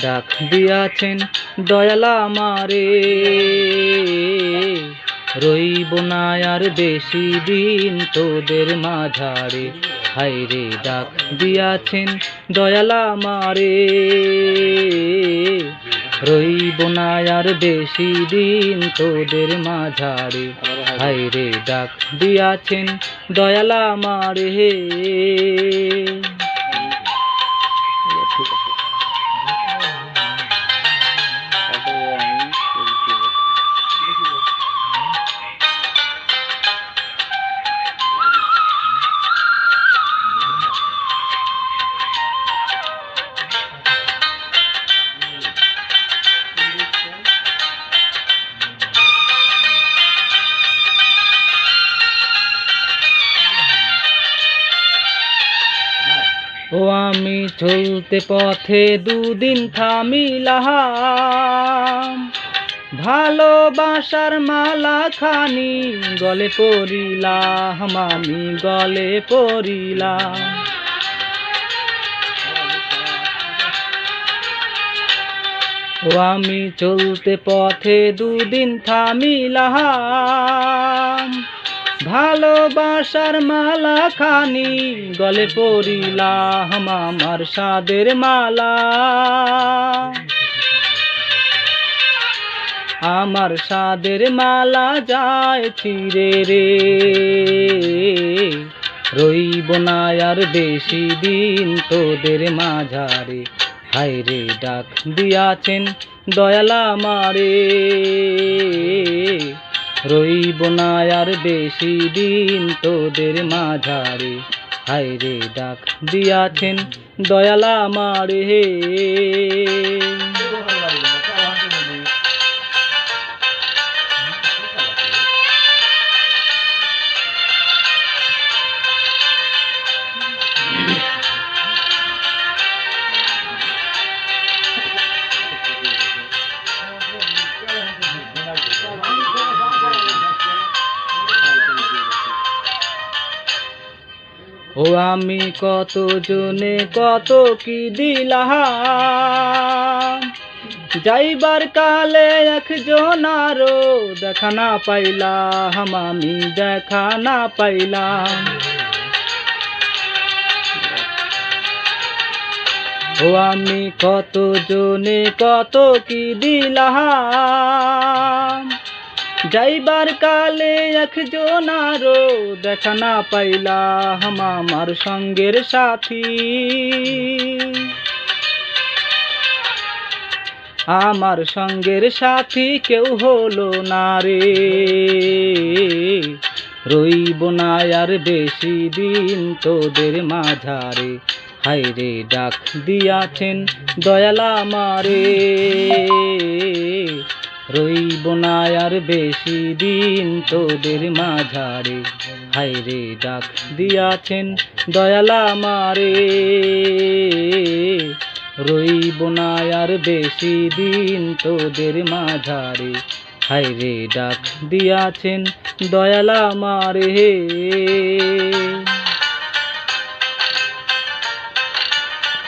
ডাক দিয়াছেন দয়াল আমারে, রইব না আর বেশি দিন তোদের মাঝারে। হায়রে ডাক দিয়াছেন দয়াল আমারে, রইব না আর বেশি দিন তোদের মাঝারে। হায়রে ডাক দিয়াছেন দয়াল আমারে। ও আমি চলতে পথে দুদিন থামিলাম, ভালোবাসার মালা খানি গলে পরিলাম, আমি গলে পরিলাম। ও আমি চলতে পথে দুদিন থামিলাম, ভালোবাসার মালা খানি গলে পরিলাম, আমার সাদের মালা, আমার সাদের মালা যায় ছিঁড়ে রে। রইব না আর বেশি দিন তোদের মাঝারে। হায়রে ডাক দিয়াছেন দয়াল আমারে, রইব না আর বেশি দিন তোদের মাঝারে। হায়রে ডাক দিয়াছেন দয়াল আমারে। ও আমি কত জনে কত কি দিলাম, যাইবার কালে একজন আরো দেখা না পাইলাম, আমি দেখা না পাইলাম। ও আমি কত জনে কত কি দিলাম, যাইবার কালে একজন আরো দেখা না পাইলাম, আমার সঙ্গের সাথী, আমার সঙ্গের সাথী কেউ হলো না রে। রইব না আর বেশি দিন তোদের মাঝারে। হায়রে ডাক দিয়াছেন দয়াল আমারে, রইব না আর বেশি দিন তোদের মাঝারে। হায়রে ডাক দিয়াছেন দয়াল আমারে, রইব না আর বেশি দিন তোদের মাঝারে। হায়রে ডাক দিয়াছেন দয়াল আমারে।